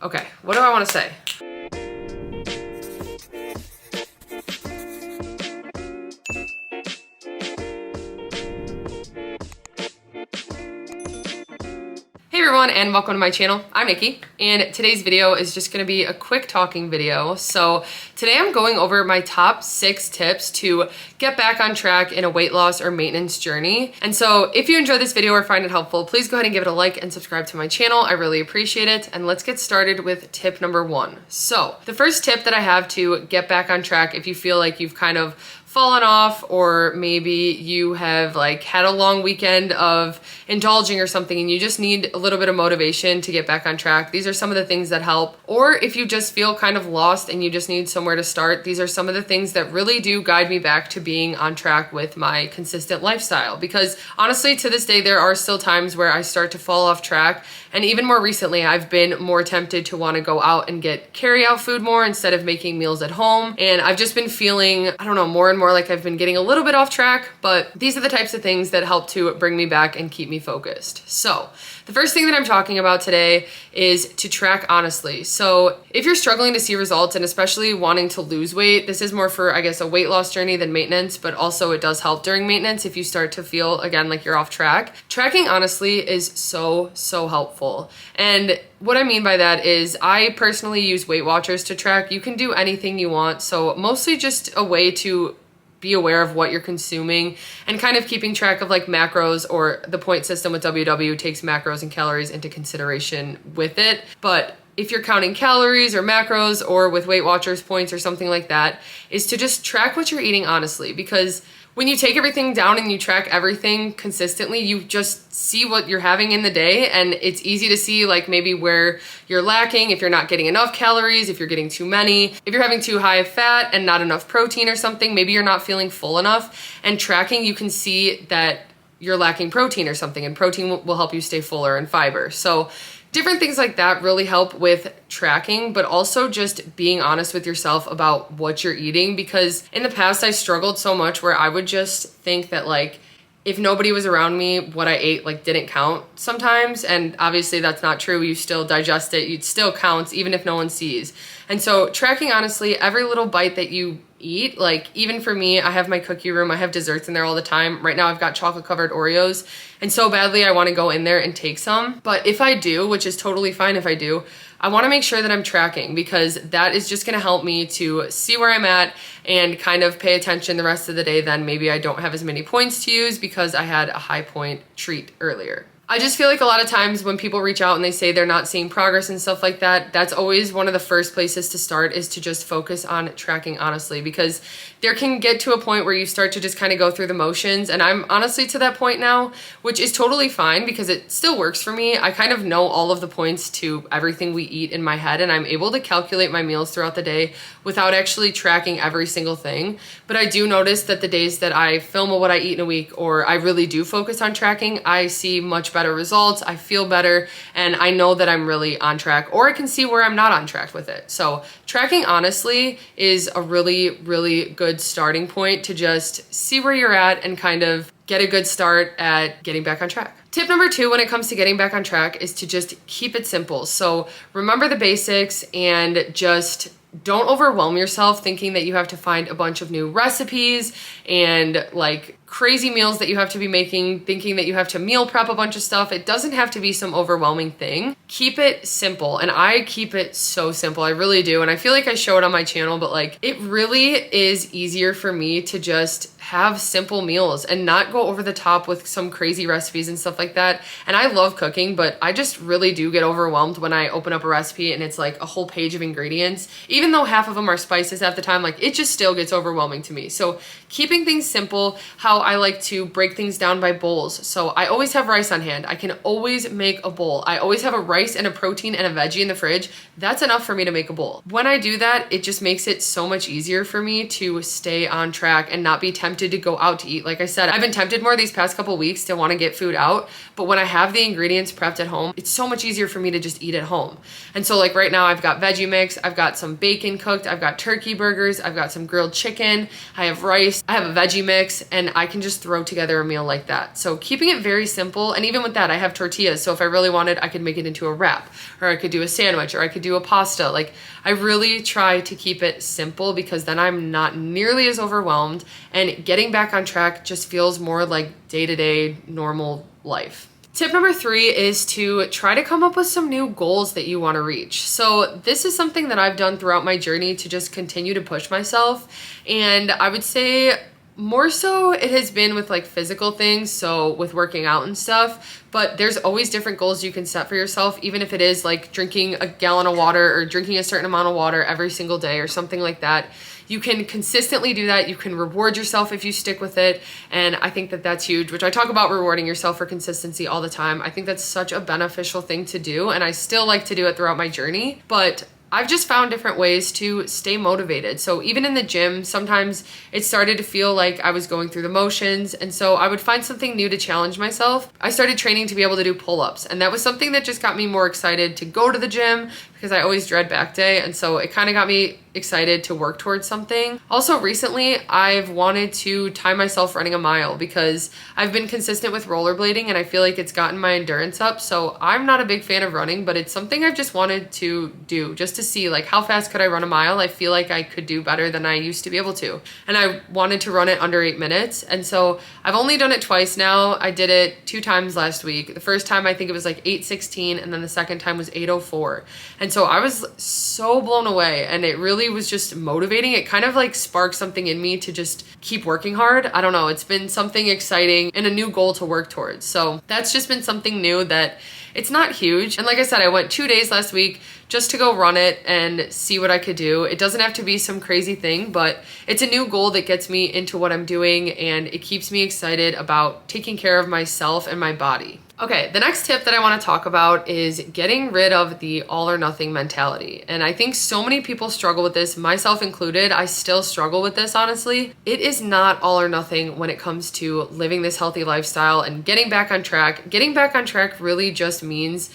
Okay, what do I want to say? Hey everyone, and welcome to my channel. I'm Nikki, and today's video is just gonna be a quick talking video. So today I'm going over my top 6 tips to get back on track in a weight loss or maintenance journey. And so if you enjoy this video or find it helpful, please go ahead and give it a like and subscribe to my channel. I really appreciate it. And let's get started with tip number 1. So the first tip that I have to get back on track, if you feel like you've kind of fallen off, or maybe you have like had a long weekend of indulging or something and you just need a little bit of motivation to get back on track, these are some of the things that help. Or if you just feel kind of lost and you just need somewhere to start, these are some of the things that really do guide me back to being on track with my consistent lifestyle. Because honestly, to this day, there are still times where I start to fall off track. And even more recently, I've been more tempted to want to go out and get carry-out food more instead of making meals at home. And I've just been feeling, I don't know, more and more like I've been getting a little bit off track, but these are the types of things that help to bring me back and keep me focused. So the first thing that I'm talking about today is to track honestly. So if you're struggling to see results and especially wanting to lose weight, this is more for, I guess, a weight loss journey than maintenance, but also it does help during maintenance if you start to feel, again, like you're off track. Tracking honestly is so helpful. And what I mean by that is I personally use Weight Watchers to track. You can do anything you want. So mostly just a way to be aware of what you're consuming and kind of keeping track of like macros, or the point system with WW takes macros and calories into consideration with it. But if you're counting calories or macros, or with Weight Watchers points or something like that, is to just track what you're eating honestly. Because when you take everything down and you track everything consistently, you just see what you're having in the day, and it's easy to see like maybe where you're lacking, if you're not getting enough calories, if you're getting too many, if you're having too high of fat and not enough protein or something, maybe you're not feeling full enough. And tracking, you can see that you're lacking protein or something, and protein will help you stay fuller, and fiber. So different things like that really help with tracking, but also just being honest with yourself about what you're eating. Because in the past, I struggled so much where I would just think that like, if nobody was around me, what I ate like didn't count sometimes. And obviously that's not true. You still digest it. It still counts even if no one sees. And so tracking honestly, every little bite that you eat, like even for me, I have my cookie room, I have desserts in there all the time. Right now I've got chocolate covered Oreos, and so badly I want to go in there and take some. But if I do, which is totally fine if I do, I want to make sure that I'm tracking, because that is just going to help me to see where I'm at and kind of pay attention the rest of the day. Then maybe I don't have as many points to use because I had a high point treat earlier. I just feel like a lot of times when people reach out and they say they're not seeing progress and stuff like that, that's always one of the first places to start, is to just focus on tracking honestly. Because there can get to a point where you start to just kind of go through the motions. And I'm honestly to that point now, which is totally fine because it still works for me. I kind of know all of the points to everything we eat in my head, and I'm able to calculate my meals throughout the day without actually tracking every single thing. But I do notice that the days that I film what I eat in a week, or I really do focus on tracking, I see much better results, I feel better, and I know that I'm really on track, or I can see where I'm not on track with it. So tracking honestly is a really good starting point to just see where you're at and kind of get a good start at getting back on track. Tip number 2 when it comes to getting back on track is to just keep it simple. So remember the basics and just don't overwhelm yourself thinking that you have to find a bunch of new recipes and like crazy meals that you have to be making, thinking that you have to meal prep a bunch of stuff. It doesn't have to be some overwhelming thing. Keep it simple. And I keep it so simple. I really do. And I feel like I show it on my channel, but like it really is easier for me to just have simple meals and not go over the top with some crazy recipes and stuff like that. And I love cooking, but I just really do get overwhelmed when I open up a recipe and it's like a whole page of ingredients. Even though half of them are spices half the time, like it just still gets overwhelming to me. So keeping things simple, how I like to break things down by bowls. So I always have rice on hand. I can always make a bowl. I always have a rice and a protein and a veggie in the fridge. That's enough for me to make a bowl. When I do that, it just makes it so much easier for me to stay on track and not be tempted to go out to eat. Like I said, I've been tempted more these past couple weeks to want to get food out, but when I have the ingredients prepped at home, it's so much easier for me to just eat at home. And so like right now I've got veggie mix, I've got some bacon cooked, I've got turkey burgers, I've got some grilled chicken, I have rice, I have a veggie mix, and I can just throw together a meal like that. So keeping it very simple, and even with that, I have tortillas. So if I really wanted, I could make it into a wrap, or I could do a sandwich, or I could do a pasta. Like, I really try to keep it simple because then I'm not nearly as overwhelmed, and getting back on track just feels more like day-to-day normal life. Tip number 3 is to try to come up with some new goals that you want to reach. So this is something that I've done throughout my journey to just continue to push myself. And I would say more so it has been with like physical things, so with working out and stuff, but there's always different goals you can set for yourself, even if it is like drinking a gallon of water or drinking a certain amount of water every single day or something like that. You can consistently do that. You can reward yourself if you stick with it. And I think that that's huge, which I talk about rewarding yourself for consistency all the time. I think that's such a beneficial thing to do. And I still like to do it throughout my journey, but I've just found different ways to stay motivated. So even in the gym, sometimes it started to feel like I was going through the motions. And so I would find something new to challenge myself. I started training to be able to do pull-ups. And that was something that just got me more excited to go to the gym because I always dread back day. And so it kind of got me excited to work towards something. Also recently, I've wanted to time myself running a mile because I've been consistent with rollerblading and I feel like it's gotten my endurance up. So I'm not a big fan of running, but it's something I've just wanted to do just to see like how fast could I run a mile. I feel like I could do better than I used to be able to. And I wanted to run it under 8 minutes. And so I've only done it twice now. I did it 2 times last week. The first time I think it was like 8:16 and then the second time was 8:04. And so I was so blown away and it really was just motivating. It kind of like sparked something in me to just keep working hard. I don't know, it's been something exciting and a new goal to work towards. So that's just been something new that it's not huge. And like I said, I went 2 days last week just to go run it and see what I could do. It doesn't have to be some crazy thing, but it's a new goal that gets me into what I'm doing and it keeps me excited about taking care of myself and my body. Okay, the next tip that I want to talk about is getting rid of the all or nothing mentality. And I think so many people struggle with this, myself included. I still struggle with this, honestly. It is not all or nothing when it comes to living this healthy lifestyle and getting back on track. Getting back on track really just means,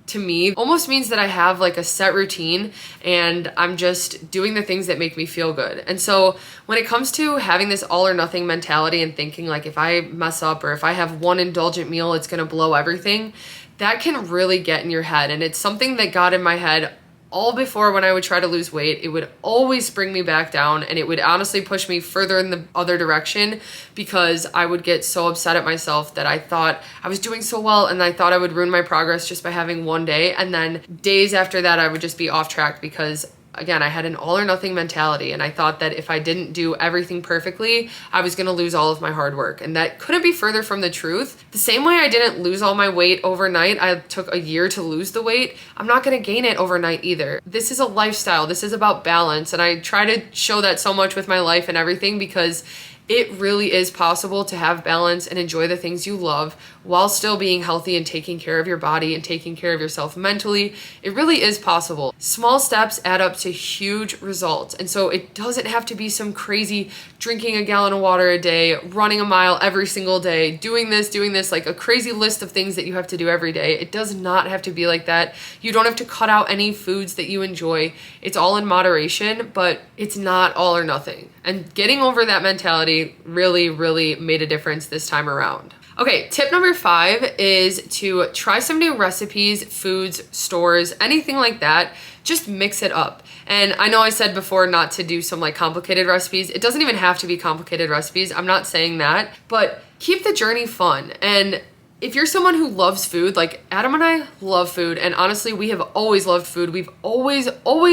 to me, almost means that I have like a set routine and I'm just doing the things that make me feel good. And so when it comes to having this all or nothing mentality and thinking like if I mess up or if I have one indulgent meal, it's gonna blow everything, that can really get in your head. And it's something that got in my head all before when I would try to lose weight. It would always bring me back down and it would honestly push me further in the other direction because I would get so upset at myself that I thought I was doing so well and I thought I would ruin my progress just by having one day. And then days after that, I would just be off track because again, I had an all or nothing mentality and I thought that if I didn't do everything perfectly, I was gonna lose all of my hard work. And that couldn't be further from the truth. The same way I didn't lose all my weight overnight, I took a year to lose the weight, I'm not gonna gain it overnight either. This is a lifestyle, this is about balance. And I try to show that so much with my life and everything because it really is possible to have balance and enjoy the things you love while still being healthy and taking care of your body and taking care of yourself mentally. It really is possible. Small steps add up to huge results. And so it doesn't have to be some crazy drinking a gallon of water a day, running a mile every single day, doing this, like a crazy list of things that you have to do every day. It does not have to be like that. You don't have to cut out any foods that you enjoy. It's all in moderation, but it's not all or nothing. And getting over that mentality really, really made a difference this time around. Okay, tip number 5 is to try some new recipes, foods, stores, anything like that. Just mix it up. And I know I said before not to do some like complicated recipes. It doesn't even have to be complicated recipes. I'm not saying that, but keep the journey fun. And if you're someone who loves food, like Adam and I love food, and honestly, we have always loved food. We've always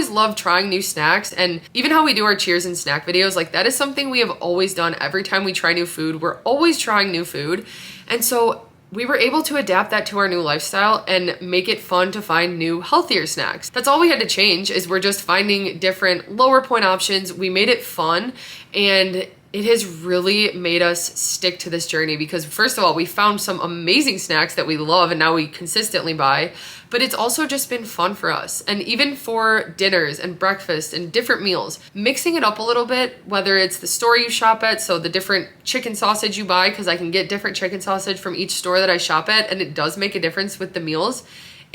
loved trying new snacks, and even how we do our cheers and snack videos, like that is something we have always done. Every time we try new food, we're always trying new food. And so we were able to adapt that to our new lifestyle and make it fun to find new, healthier snacks. That's all we had to change, is we're just finding different lower point options. We made it fun, and it has really made us stick to this journey because first of all, we found some amazing snacks that we love and now we consistently buy, but it's also just been fun for us. And even for dinners and breakfast and different meals, mixing it up a little bit, whether it's the store you shop at, so the different chicken sausage you buy, because I can get different chicken sausage from each store that I shop at, and it does make a difference with the meals.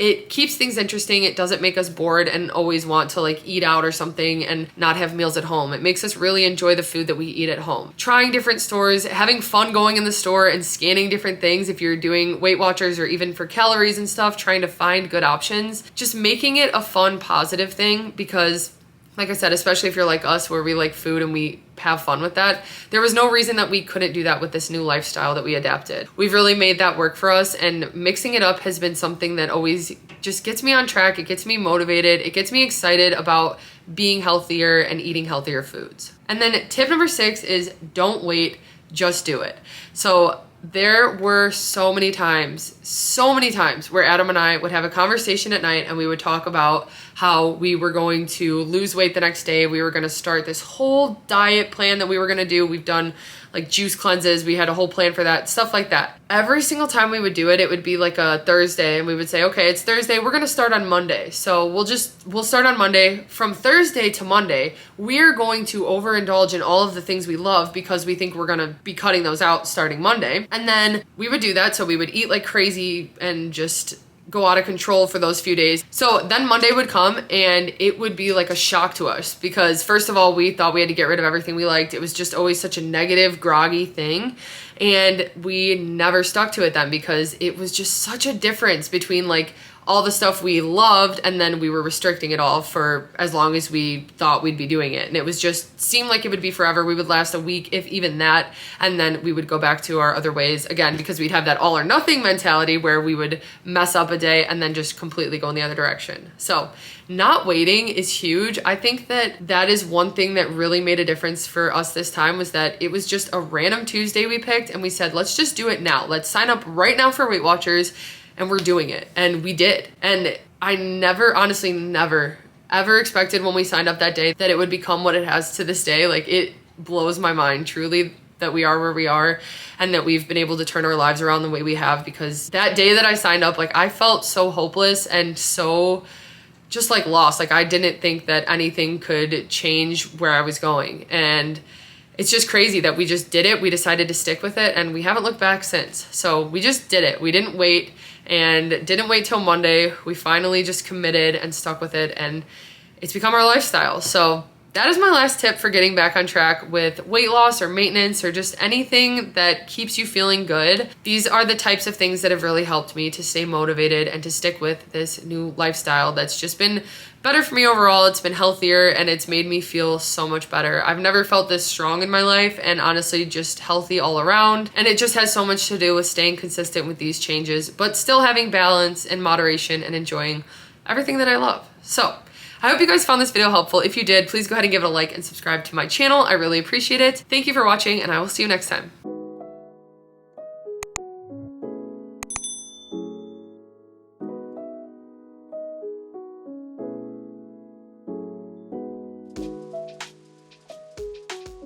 it keeps things interesting. It doesn't make us bored and always want to like eat out or something and not have meals at home. It makes us really enjoy the food that we eat at home. Trying different stores, having fun going in the store and scanning different things if you're doing Weight Watchers or even for calories and stuff, trying to find good options. Just making it a fun, positive thing because like I said, especially if you're like us where we like food and we have fun with that, there was no reason that we couldn't do that with this new lifestyle that we adapted. We've really made that work for us, and mixing it up has been something that always just gets me on track. It gets me motivated. It gets me excited about being healthier and eating healthier foods. And then tip number 6 is don't wait, just do it. So there were so many times where Adam and I would have a conversation at night and we would talk about how we were going to lose weight the next day. We were going to start this whole diet plan that we were going to do. We've done like juice cleanses. We had a whole plan for that, stuff like that. Every single time we would do it, it would be like a Thursday and we would say, okay, it's Thursday. We're going to start on Monday. So we'll start on Monday. From Thursday to Monday, we're going to overindulge in all of the things we love because we think we're going to be cutting those out starting Monday. And then we would do that. So we would eat like crazy and just go out of control for those few days. So then Monday would come and it would be like a shock to us because first of all, we thought we had to get rid of everything we liked. It was just always such a negative, groggy thing. And we never stuck to it then because it was just such a difference between like all the stuff we loved and then we were restricting it all for as long as we thought we'd be doing it. And it was just seemed like it would be forever. We would last a week, if even that, and then we would go back to our other ways again because we'd have that all or nothing mentality where we would mess up a day and then just completely go in the other direction. So not waiting is huge. I think that is one thing that really made a difference for us this time was that it was just a random Tuesday we picked and we said, let's just do it now. Let's sign up right now for Weight Watchers. And we're doing it. And we did. And I honestly never, ever expected when we signed up that day that it would become what it has to this day. Like it blows my mind truly that we are where we are and that we've been able to turn our lives around the way we have because that day that I signed up, like I felt so hopeless and so just like lost. Like I didn't think that anything could change where I was going. And it's just crazy that we just did it. We decided to stick with it and we haven't looked back since. So we just did it. We didn't wait and didn't wait till Monday. We finally just committed and stuck with it and it's become our lifestyle. So that is my last tip for getting back on track with weight loss or maintenance or just anything that keeps you feeling good. These are the types of things that have really helped me to stay motivated and to stick with this new lifestyle that's just been better for me overall. It's been healthier and it's made me feel so much better. I've never felt this strong in my life and honestly just healthy all around. And it just has so much to do with staying consistent with these changes, but still having balance and moderation and enjoying everything that I love. So I hope you guys found this video helpful. If you did, please go ahead and give it a like and subscribe to my channel. I really appreciate it. Thank you for watching and I will see you next time.